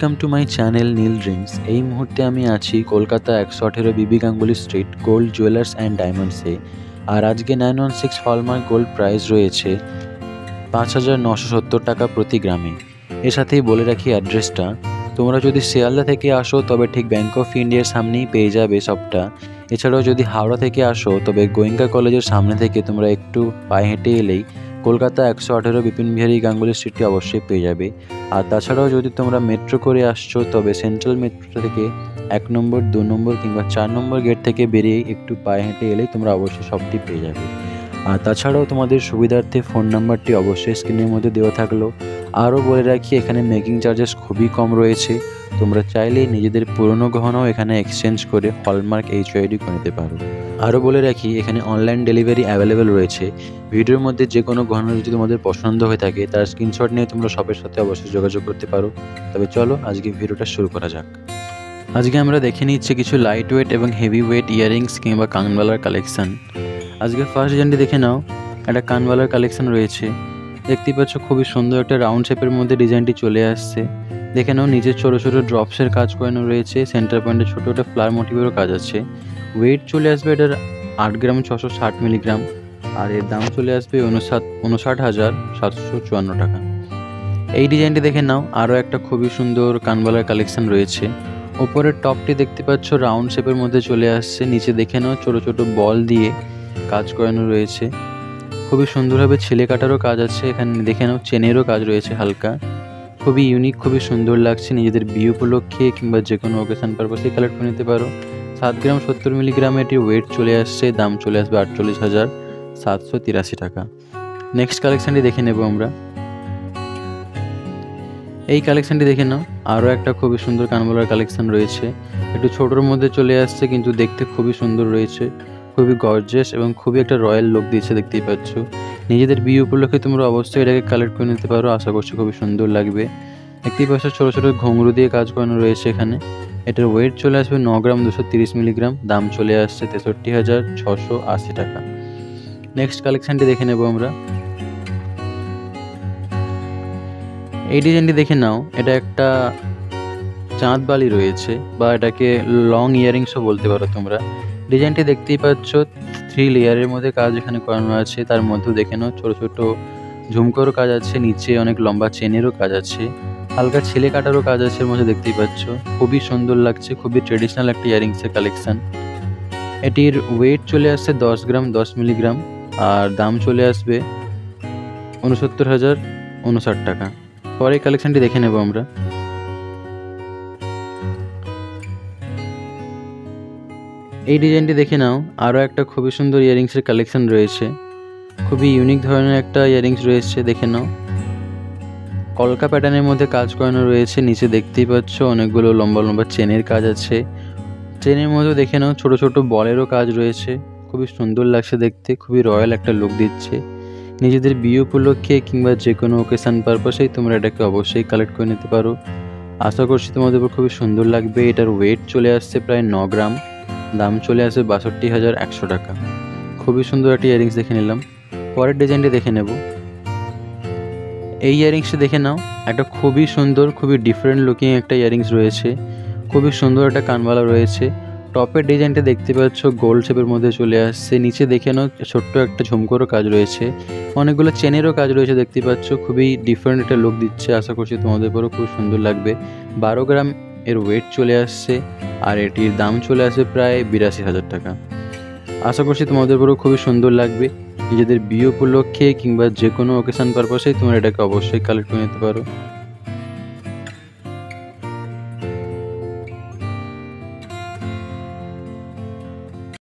Welcome to my channel Neel dreams. এই মুহূর্তে আমি আছি Kolkata 118 B B Ganguly street gold jewellers and ডায়মন্ডসে। আর আজকে 916 হলমার্ক গোল্ড প্রাইস রয়েছে 5,970 টাকা প্রতি গ্রামে। এর সাথেই বলে রাখি অ্যাড্রেসটা, তোমরা যদি শিয়ালদা থেকে আসো তবে ঠিক ব্যাঙ্ক অফ ইন্ডিয়ার সামনেই পেয়ে যাবে সবটা। এছাড়াও যদি হাওড়া থেকে আসো তবে গোয়েঙ্কা কলেজের সামনে থেকে তোমরা একটু পায়ে হেঁটে এলেই কলকাতা 118 বিপিন বিহারী গাঙ্গুলি স্ট্রিটটি অবশ্যই পেয়ে যাবে। আর তাছাড়াও যদি তোমরা মেট্রো করে আসছো তবে সেন্ট্রাল মেট্রো থেকে 1 নম্বর 2 নম্বর কিংবা 4 নম্বর গেট থেকে বেরিয়ে একটু পায়ে হেঁটে এলেই তোমরা অবশ্যই সবটি পেয়ে যাবে। আর তাছাড়াও তোমাদের সুবিধার্থে ফোন নাম্বারটি অবশ্যই স্ক্রিনের মধ্যে দেওয়া থাকলো। আরও বলে রাখি, এখানে মেকিং চার্জেস খুবই কম রয়েছে। তোমরা চাইলেই নিজেদের পুরনো গহনাও এখানে এক্সচেঞ্জ করে হলমার্ক HYD করে নিতে পারো। আরও বলে রাখি, এখানে অনলাইন ডেলিভারি অ্যাভেলেবেল রয়েছে। ভিডিওর মধ্যে যে কোনো গহনা যদি তোমাদের পছন্দ হয়ে থাকে তার স্ক্রিনশট নিয়ে তোমরা শপের সাথে অবশ্যই যোগাযোগ করতে পারো। তবে চলো আজকে ভিডিওটা শুরু করা যাক। আজকে আমরা দেখে নিচ্ছি কিছু লাইট ওয়েট এবং হেভি ওয়েট ইয়াররিংস কিংবা কানবালার কালেকশান। আজকে ফার্স্ট ডিজাইনটি দেখে নাও, একটা কানবালার কালেকশান রয়েছে। দেখতেই পাচ্ছ খুবই সুন্দর একটা রাউন্ড শেপের মধ্যে ডিজাইনটি চলে আসছে। দেখে নাও নিচে ছোটো ছোটো ড্রপসের কাজ করানো রয়েছে, সেন্টার পয়েন্টে ছোটো একটা ফ্লাওয়ার মোটিভেরও কাজ আছে। ওয়েট চলে আসবে এটার 8 গ্রাম 660 মিলিগ্রাম, আর এর দাম চলে আসবে 59,754 টাকা। এই ডিজাইনটি দেখে নাও, আরও একটা খুবই সুন্দর কানবালার কালেকশান রয়েছে। ওপরের টপটি দেখতে পাচ্ছ রাউন্ড শেপের মধ্যে চলে আসছে। নিচে দেখে নাও ছোটো ছোটো বল দিয়ে কাজ করানো রয়েছে, খুবই সুন্দরভাবে ছেলে কাটারও কাজ আছে। এখানে দেখে নাও চেনেরও কাজ রয়েছে হালকা, খুবই ইউনিক, খুবই সুন্দর লাগছে। নিজেদের বিয়ে উপলক্ষে কিংবা যে কোনো অকেশন পারপাসে কালেক্ট করে নিতে পারো। 7 গ্রাম 70 মিলিগ্রাম এটির ওয়েট চলে আসছে, দাম চলে আসবে 48,783 টাকা। নেক্সট কালেকশানটি দেখে নেব আমরা। এই কালেকশানটি দেখে নাও, আরও একটা খুবই সুন্দর কানবালার কালেকশান রয়েছে। একটু ছোটোর মধ্যে চলে আসছে কিন্তু দেখতে খুবই সুন্দর রয়েছে, খুবই গর্জিয়াস এবং খুবই একটা রয়্যাল লুক দিয়েছে। দেখতেই পাচ্ছ নিজেদের বিয়ে উপলক্ষে তোমরা অবশ্যই এটাকে কালেক্ট করে নিতে পারো, আশা করছি খুবই সুন্দর লাগবে। দেখতেই পাচ্ছ ছোটো ছোটো ঘুঙরু দিয়ে কাজ করানো রয়েছে এখানে। এটার ওয়েট চলে আসবে 9 গ্রাম 230 মিলিগ্রাম, দাম চলে আসছে 63,680 টাকা। নেক্সট কালেকশানটি দেখে নেব আমরা। এই ডিজাইনটি দেখে নাও, এটা একটা চাঁদ বালি রয়েছে বা এটাকে লং ইয়ারিংসও বলতে পারো তোমরা। ডিজাইনটি দেখতেই পাচ্ছ 3 লেয়ারের মধ্যে কাজ এখানে করানো আছে। তার মধ্যেও দেখে নাও ছোটো ছোটো ঝুমকোরও কাজ আছে, নিচে অনেক লম্বা চেনেরও কাজ আছে, হালকা ছেলে কাটারও কাজ আছে এর মধ্যে। দেখতেই পাচ্ছ খুবই সুন্দর লাগছে, খুবই ট্রেডিশনাল একটা ইয়ারিংসের কালেকশান। এটির ওয়েট চলে আসছে 10 গ্রাম 10 মিলিগ্রাম, আর দাম চলে আসবে 69,059 টাকা। পরে কালেকশানটি দেখে নেব আমরা। এই ডিজাইনটি দেখে নাও, আরও একটা খুবই সুন্দর ইয়ারিংসের কালেকশান রয়েছে, খুবই ইউনিক ধরনের একটা ইয়ারিংস রয়েছে। দেখে নাও কলকা প্যাটার্নের মধ্যে কাজ করানো রয়েছে। নিচে দেখতেই পাচ্ছ অনেকগুলো লম্বা লম্বা চেনের কাজ আছে। চেনের মধ্যে দেখে নাও ছোটো ছোটো বলেরও কাজ রয়েছে, খুবই সুন্দর লাগছে দেখতে, খুবই রয়্যাল একটা লুক দিচ্ছে। নিজেদের বিয়ে উপলক্ষে কিংবা যে কোনো ওকেশান পারপাসেই তোমরা এটাকে অবশ্যই কালেক্ট করে নিতে পারো, আশা করছি তোমাদের উপর খুবই সুন্দর লাগবে। এটার ওয়েট চলে আসছে প্রায় 9 গ্রাম, দাম চলে আসে 62,100 টাকা। খুবই সুন্দর একটা ইয়ারিংস দেখে নিলাম। পরের ডিজাইনটি দেখে নেব। এই ইয়ারিংসটি দেখে নাও, একটা খুবই সুন্দর, খুবই ডিফারেন্ট লুকিং একটা ইয়ারিংস রয়েছে, খুবই সুন্দর একটা কানবালা রয়েছে। টপের ডিজাইনটা দেখতে পাচ্ছ গোল্ড শেপের মধ্যে চলে আসছে। নিচে দেখে নাও ছোট্ট একটা ঝুমকোরও কাজ রয়েছে, অনেকগুলো চেনেরও কাজ রয়েছে। দেখতে পাচ্ছ খুবই ডিফারেন্ট একটা লুক দিচ্ছে, আশা করছি তোমাদের উপরও খুব সুন্দর লাগবে। 12 গ্রাম এর ওয়েট চলে আসছে, আর এটির দাম চলে আসে প্রায় 82,000 টাকা। আশা করছি তোমাদের উপরও খুবই সুন্দর লাগবে। নিজেদের বিয়ে উপলক্ষে কিংবা যে কোনো অকেশান পারপাসেই তোমরা এটাকে অবশ্যই কালেক্ট করে নিতে পারো।